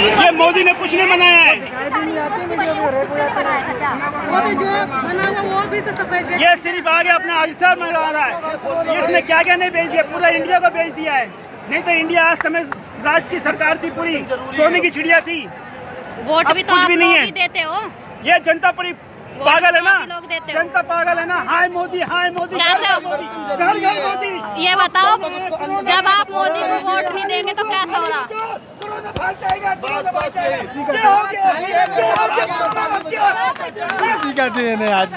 ये मोदी ने कुछ नहीं बनाया है। ये सिर्फ आगे अपना आलिशान में रहा है। इसने क्या क्या नहीं बेच दिया, पूरा इंडिया को बेच दिया है। नहीं तो इंडिया आज समय राज की सरकार थी, पूरी सोने की चिड़िया थी। वोट भी तो आप लोग ही देते हो। ये जनता पूरी पागल है ना, जनता पागल है ना। हाय मोदी, हाय मोदी, घर मोदी। ये बताओ, जब आप मोदी को वोट नहीं देंगे तो कैसा हो रहा? आज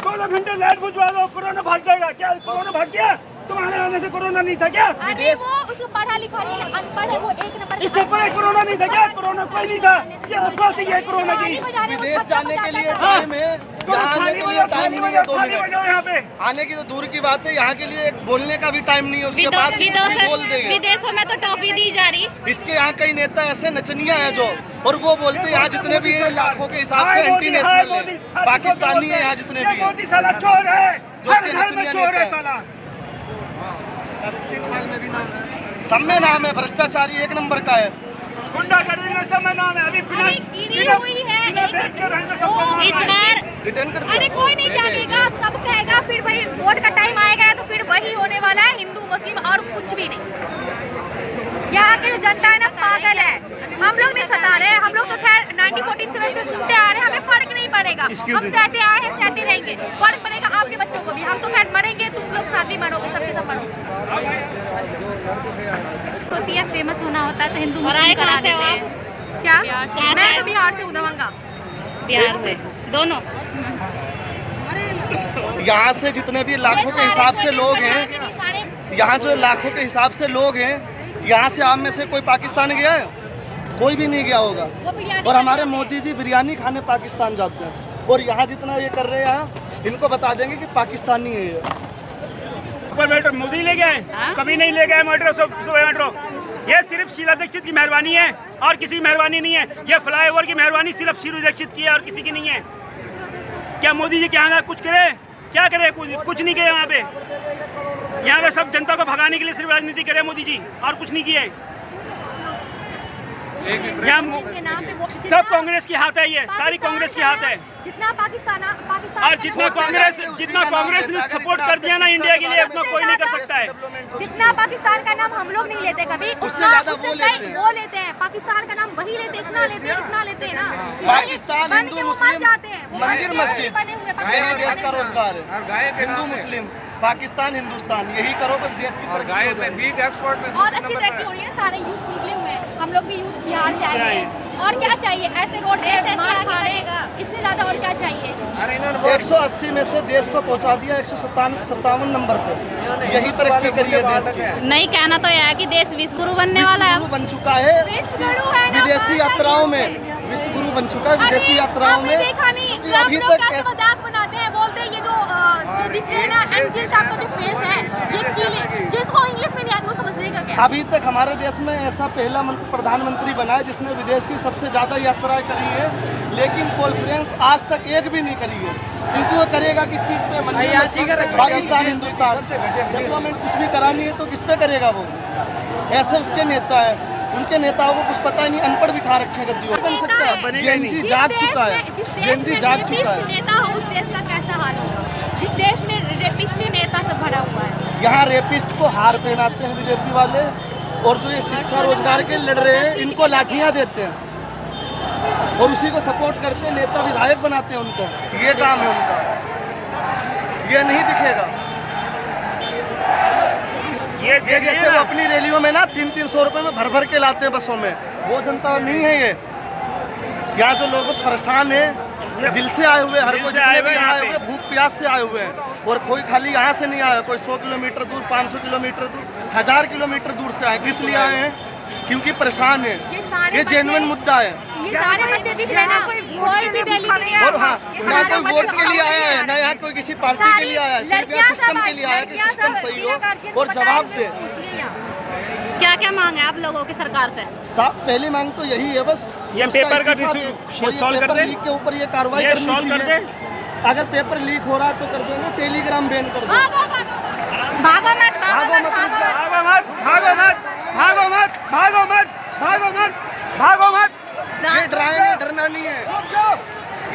12 घंटे लाइट बुझवा दो, कोरोना भाग जाएगा। क्या कोरोना भाग गया? तुम्हारे आने से कोरोना नहीं था क्या? उसको पढ़ा लिखा नहीं है, अनपढ़ है वो, 1 नंबर। इससे पहले कोरोना नहीं था क्या? कोरोना कोई नहीं था। ये अफवाह है कोरोना की। विदेश जाने के लिए टाइम है, यहाँ आने के लिए टाइम नहीं है। 2 मिनट यहाँ पे आने की तो दूर की बात है, यहाँ के लिए बोलने का भी टाइम नहीं है उसके पास। बोल देंगे। विदेशों में तो टॉफी दी जा रही। इसके यहाँ कई नेता ऐसे नचनिया है जो, और वो बोलते यहाँ जितने भी है लाखों के हिसाब से एंटी नेशनल है, पाकिस्तानी है यहाँ जितने भी है। मोदी साला चोर है, जो उसके नचनिया नेता है। सब में नाम है, भ्रष्टाचारी 1 नंबर का है। गुंडागर्दी में सब में नाम है। अभी हुई है इस बार। रिटर्न कर अरे कोई नहीं जानेगा, सब कहेगा। फिर वही वोट का टाइम आएगा तो फिर वही होने वाला है, हिंदू मुस्लिम और कुछ भी नहीं। यहाँ की जो जनता है ना पागल है। हम लोग नहीं सता रहे, हम लोग तो खैर 1947 से सुनते आ रहे हैं, हमें फर्क नहीं पड़ेगा। हम सहते आए हैं, सहते रहेंगे। फर्क पड़ेगा आपके बच्चों को भी। हम तो खैर मरेंगे, तुम लोग साथ ही मरोगे, सबके सब मरोगे। होती है फेमस होना होता है तो हिंदू मुस्लिम करा देते हैं। क्या? मैं तो बिहार से हूँ, दरभंगा। बिहार से दोनों। यहाँ से जितने भी लाखों के हिसाब से लोग हैं, यहाँ जो लाखों के हिसाब से लोग हैं, यहाँ से आप में से कोई पाकिस्तान गया है? कोई भी नहीं गया होगा। और हमारे मोदी जी बिरयानी खाने पाकिस्तान जाते हैं, और यहाँ जितना ये कर रहे हैं यहाँ, इनको बता देंगे कि पाकिस्तानी है ये। मेट्रो मोदी ले गए, कभी नहीं ले गए मेट्रो। मेट्रो ये सिर्फ शीला दीक्षित की मेहरबानी है और किसी की मेहरबानी नहीं है। ये फ्लाईओवर की मेहरबानी सिर्फ शीला दीक्षित की है और किसी की नहीं है। क्या मोदी जी क्या कुछ करे? क्या करे? कुछ नहीं किया यहाँ पे। यहाँ पे सब जनता को भगाने के लिए सिर्फ राजनीति करे मोदी जी, और कुछ नहीं किए। सब कांग्रेस की हाथ है, ये सारी कांग्रेस की हाथ है। जितना पाकिस्तान और जितना कांग्रेस ने सपोर्ट कर दिया ना इंडिया के लिए, उतना कोई नहीं कर सकता है। जितना पाकिस्तान का नाम हम लोग नहीं लेते कभी, उससे ज्यादा वो लेते हैं। पाकिस्तान का नाम वही लेते, इतना लेते हैं ना। पाकिस्तान हिंदू मुस्लिम मंदिर मस्जिद, यही देश का रोजगार है। हिंदू मुस्लिम, पाकिस्तान हिंदुस्तान, यही करो बस देश की तरक्की। और अच्छी तरक्की हो रही है, सारे यूथ निकले हुए हैं। हम लोग भी यूथ बिहार से आए हैं। और क्या चाहिए? ऐसे रोड मार खा रहेगा, इससे ज्यादा और क्या चाहिए? 180 में से देश को पहुंचा दिया 157 नंबर पे। यही तरक्की करी है देश की। नहीं, कहना तो यह है कि देश विश्व गुरु बनने वाला है। विश्व गुरु बन चुका है विदेशी यात्राओं में, विश्व गुरु बन चुका है विदेशी यात्राओं में। अभी तक मजाक बनाते हैं, बोलते हैं ये जो दिख रहे हैं ना, एंजिल टाइप का जो फेस है, ये कीले, जिसको इंग्लिश में नहीं आती वो समझेगा क्या? अभी तक हमारे देश में ऐसा पहला प्रधानमंत्री बना है जिसने विदेश की सबसे ज्यादा यात्राएं करी है, लेकिन कॉन्फ्रेंस आज तक एक भी नहीं करी है। क्योंकि वो करेगा किस चीज पे? पाकिस्तान हिंदुस्तान। डेवलपमेंट कुछ भी करानी है तो किस पे करेगा वो? ऐसे उसके नेता है, उनके नेताओं को कुछ पता ही नहीं, अनपढ़ बिठा रखे गद्दियों। बन सकता है, जेएनजी जाग चुका है, जेएनजी जाग चुका है। नेता हो उस देश का कैसा हाल होगा, जिस देश में रेपिस्ट नेता सब भरा हुआ है। यहाँ रेपिस्ट को हार पहनाते हैं बीजेपी वाले, और जो ये शिक्षा रोजगार के लड़ रहे हैं इनको लाठियाँ देते हैं, और उसी को सपोर्ट करते हैं, नेता विधायक बनाते हैं उनको। ये काम है उनका, ये नहीं दिखेगा। ये जैसे वो अपनी रैलियों में ना 300 रुपए में भर के लाते हैं बसों में, वो जनता नहीं है ये। यहाँ जो लोग परेशान हैं, दिल से आए हुए, हर कोई आए हुए, भूख प्यास से आए हुए हैं। और कोई खाली यहाँ से नहीं आया, कोई 100 किलोमीटर दूर, 500 किलोमीटर दूर, 1000 किलोमीटर दूर से आए। किस लिए आए हैं? क्योंकि परेशान है। ये जेन्युइन मुद्दा है। ये सारे बच्चे दिख रहे हैं ना, कोई भी दिल्ली में नहीं। और हाँ, ना कोई वोट के लिए आया है, ना यहाँ कोई किसी पार्टी के लिए आया है, सिर्फ यहाँ सिस्टम के लिए आया है कि सिस्टम सही हो और जवाब दे। क्या क्या मांग है आप लोगों की सरकार से? पहली मांग तो यही है बस, ये पेपर का पेपर लीक के ऊपर ये कार्रवाई करनी चाहिए। अगर पेपर लीक हो रहा है तो कर देंगे, टेलीग्राम बैन कर दो। भागो मत, भागो मत, भागो मत, भागो मत, भागो मत, भागो मत, भागो मत।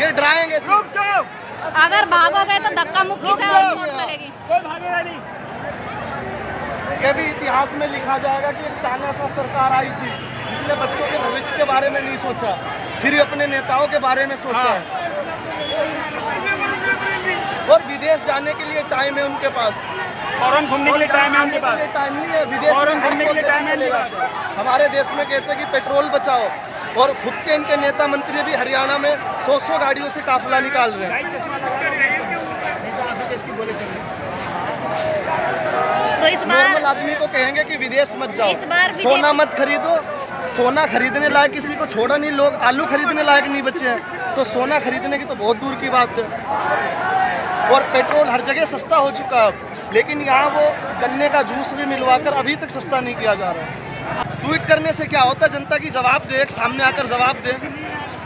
ये डराएंगे सिर्फ। रुक जाओ, अगर भागोगे तो धक्का मुक्की से और चोट लगेगी। कोई भागेगा नहीं। ये भी इतिहास में लिखा जाएगा कि एक तानाशाह सरकार आई थी जिसने बच्चों के भविष्य के बारे में नहीं सोचा, सिर्फ अपने नेताओं के बारे में सोचा है। और विदेश जाने के लिए टाइम है उनके पास, फौरन घूमने के लिए टाइम है उनके पास। टाइम नहीं है, विदेश फौरन में घूमने के लिए टाइम है उनके पास। हमारे देश में कहते हैं कि पेट्रोल बचाओ, और खुद के इनके नेता मंत्री भी हरियाणा में 100 गाड़ियों से काफिला निकाल रहे हैं। तो इस बार नॉर्मल आदमी को कहेंगे कि विदेश मत जाओ, इस बार सोना मत खरीदो। सोना खरीदने लायक किसी को छोड़ा नहीं, लोग आलू खरीदने लायक नहीं बचे हैं, तो सोना खरीदने की तो बहुत दूर की बात है। और पेट्रोल हर जगह सस्ता हो चुका है, लेकिन यहाँ वो गन्ने का जूस भी मिलवाकर अभी तक सस्ता नहीं किया जा रहा है। ट्वीट करने से क्या होता है, जनता की जवाब दे, एक सामने आकर जवाब दे।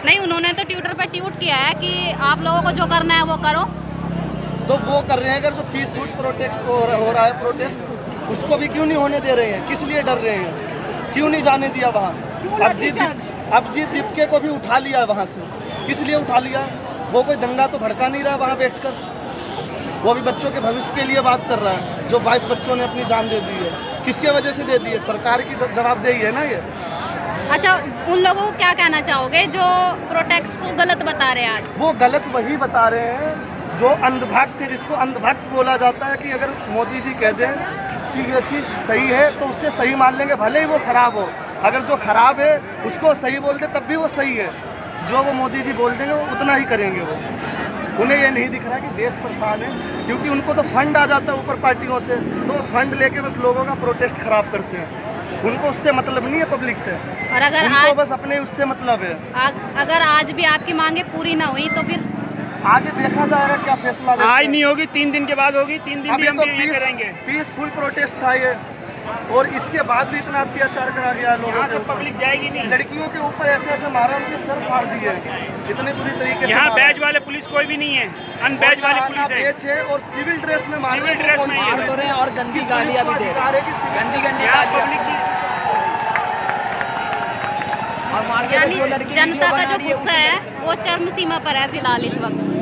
नहीं, उन्होंने तो ट्विटर पे ट्वीट किया है कि आप लोगों को जो करना है वो करो। तो वो कर रहे हैं, अगर जो पीसफुल प्रोटेस्ट हो रहा है प्रोटेस्ट, उसको भी क्यों नहीं होने दे रहे हैं? किस लिए डर रहे हैं? क्यों नहीं जाने दिया वहाँ? अभिजीत दीपके को भी उठा लिया है वहाँ से, किस लिए उठा लिया? वो कोई दंगा तो भड़का नहीं रहा वहाँ बैठकर, वो भी बच्चों के भविष्य के लिए बात कर रहा है। जो 22 बच्चों ने अपनी जान दे दी है, किसके वजह से दे दी है? सरकार की जवाबदेही है ना ये। अच्छा, उन लोगों को क्या कहना चाहोगे जो प्रोटेस्ट को गलत बता रहे हैं आज? वो गलत वही बता रहे हैं जो अंधभक्त है, जिसको अंधभक्त बोला जाता है। कि अगर मोदी जी कह दें कि ये चीज़ सही है तो उससे सही मान लेंगे, भले ही वो खराब हो। अगर जो खराब है उसको सही बोल दे तब भी वो सही है। जो वो मोदी जी बोल देंगे वो उतना ही करेंगे। वो उन्हें ये नहीं दिख रहा कि देश परेशान है, क्योंकि उनको तो फंड आ जाता है ऊपर पार्टियों से, तो फंड लेके बस लोगों का प्रोटेस्ट खराब करते हैं। उनको उससे मतलब नहीं है पब्लिक से, और अगर उनको आज बस अपने उससे मतलब है। अगर आज भी आपकी मांगे पूरी ना हुई तो फिर आगे देखा जाएगा क्या फैसला देते आज हैं। नहीं होगी, 3 दिन के बाद होगी। 3 दिन भी अभी हम तो ये करेंगे। पीसफुल प्रोटेस्ट था ये, और इसके बाद भी इतना अत्याचार करा गया है लोगों यहाँ के से ऊपर। पब्लिक जाएगी नहीं। लड़कियों के ऊपर ऐसे ऐसे मारा, उनके सर फाड़ दिए, इतने बुरी तरीके से यहाँ मारा। बैज वाले पुलिस कोई भी नहीं है, अनबैज वाली ना पुलिस है। बेच है और सिविल ड्रेस में मार सिविल ड्रेस में मार मार रहे हैं, और गंदी गालियां भी दे रहे हैं। यहाँ पब्लिक की यानी जनता का जो गुस्सा है वो चरम सीमा पर है फिलहाल इस वक्त।